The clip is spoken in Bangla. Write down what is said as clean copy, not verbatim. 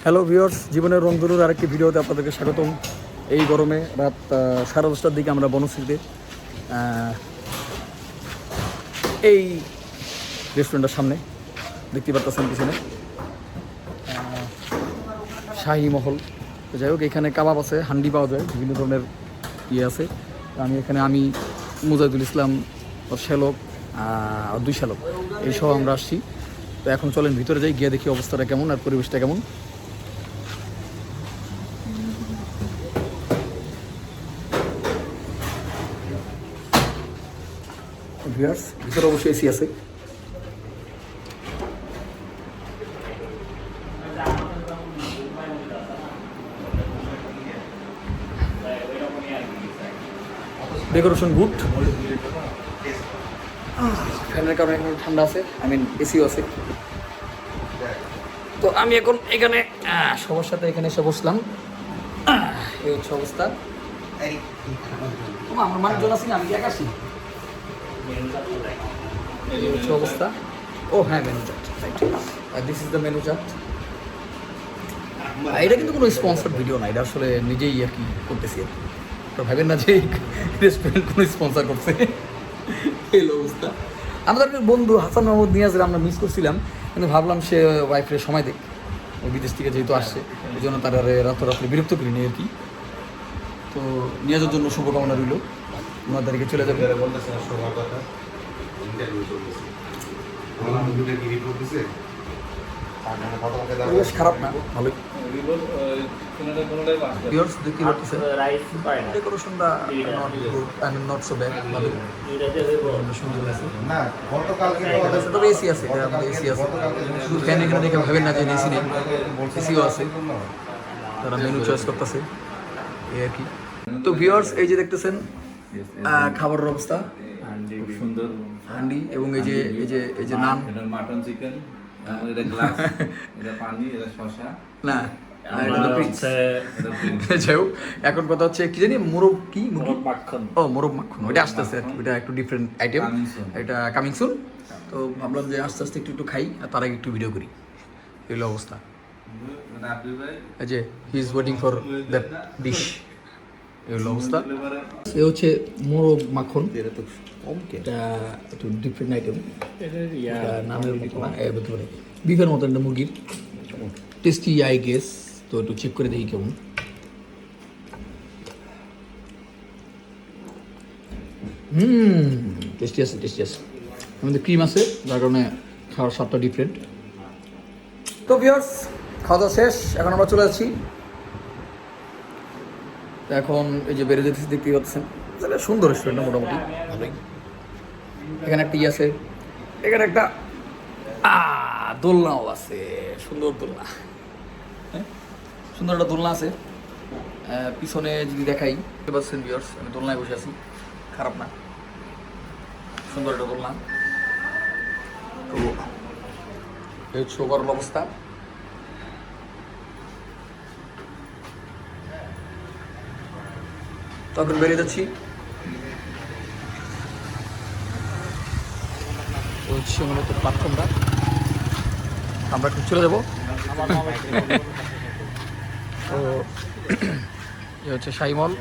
হ্যালো ভিউয়ার্স, জীবনের রং ধনুর আরেকটি ভিডিওতে আপনাদেরকে স্বাগতম। এই গরমে রাত 10:30টার দিকে আমরা বনশ্রীতে এই রেস্টুরেন্টের সামনে দেখতে পারতেছেন পিছনে শাহী মহল। তো যাই হোক, এখানে কাবাব আছে, হান্ডি পাওয়া যায়, বিভিন্ন ধরনের ইয়ে আছে। আমি মুজাহিদুল ইসলাম, শ্যালক আর 2 শ্যালক এইসব আমরা আসছি। তো এখন চলেন ভিতরে যাই, গিয়ে দেখি অবস্থাটা কেমন আর পরিবেশটা কেমন। ভিউয়ার্স, ভিতরে অবশ্যই এসি আছে। ডেকোরেশন গুড, ফ্যানের কারণে এখন ঠান্ডা আছে, এসিও আছে। তো আমি এখন এখানে সবার সাথে এখানে এসে বসলাম। এই হচ্ছে অবস্থা। আমার মানুষজন আছে না, আমি একা আসি। এই হচ্ছে অবস্থা। ও হ্যাঁ, menu chart, this is the menu chart. এটা কিন্তু কোনো স্পন্সর ভিডিও না, এটা আসলে নিজেই আর কি করতেছি আর কি। তো ভাবেন না যে রেস্টুরেন্ট কোনো স্পন্সর করছে। এই অবস্থা। আমাদের বন্ধু হাসান মাহমুদ নিয়াজের আমরা মিস করছিলাম, কিন্তু ভাবলাম সে ওয়াইফের সময় দেখ, ও বিদেশ থেকে যেহেতু আসছে, এই জন্য তার রাত্রে বিরক্ত করিনি আর কি। তো নিয়াজের জন্য শুভকামনা রইল, 9 তারিখে চলে যাবে। পরিবেশ খারাপ না, ভালোই। ডেকোরেশনটা নট সো ব্যাড, ভালো সুন্দর আছে। তবে এসি আছে, এসি আছে। ফ্যান এখানে দেখে ভাবেন না যে এসি নেই, এসিও আছে। তারা মেনু চয়েস করতেছে এই আর কি। তো ভিউয়ার্স, এই যে দেখতেছেন খাবারের অবস্থা, খুব সুন্দর হান্ডি, এবং এই যে নান, মাটন চিকেন, এটা গ্লাস, এটা পানি, এটা শসা না যাই হোক, এখন কথা হচ্ছে কি জানি, মোরগ মাখন। ও মোরগ মাখন, ওইটা আস্তে আস্তে আর কি, ওইটা একটু ডিফারেন্ট আইটেম, এটা কামিং সুন। তো ভাবলাম যে আস্তে আস্তে একটু খাই, আর তার আগে একটু ভিডিও করি। এই হলো অবস্থা। এই যে he is waiting for that dish. এই হলো অবস্থা। এ হচ্ছে মোরগ মাখন, এটা একটু ডিফারেন্ট আইটেম, নামের মতো না, বিফের মতো একটা মুরগির, টেস্টি আই গেস। তো একটু চেক করে দেখি কেমন। টেস্টি আছে, টেস্টি আছে। আমাদের ক্রিম আছে, যার কারণে খাওয়ার স্বাদটা ডিফারেন্ট। তো ভিউয়ার্স, খাওয়া দাওয়া শেষ, এখন আমরা চলে যাচ্ছি। এখন এই যে বেড়ে যেতেছি, দেখতেই পাচ্ছেন, সুন্দর রেস্টুরেন্ট, মোটামুটি ভালোই। এখানে একটা আছে, এখানে একটা দোলনাও আছে, সুন্দর দোলনা, সুন্দর একটা দোলনা আছে। পিছনে যদি দেখাই, বুঝতে পারছেন ভিউয়ার্স, আমি দোলনায় বসে আছি, খারাপ না, সুন্দর একটা দোলনা। তো এই হচ্ছে ওভারঅল অবস্থা। তখন বেরিয়ে যাচ্ছি। হচ্ছে মূলত প্ল্যাটফর্মটা, আমরা একটু চলে যাবো। তো এ হচ্ছে শাহী মহল।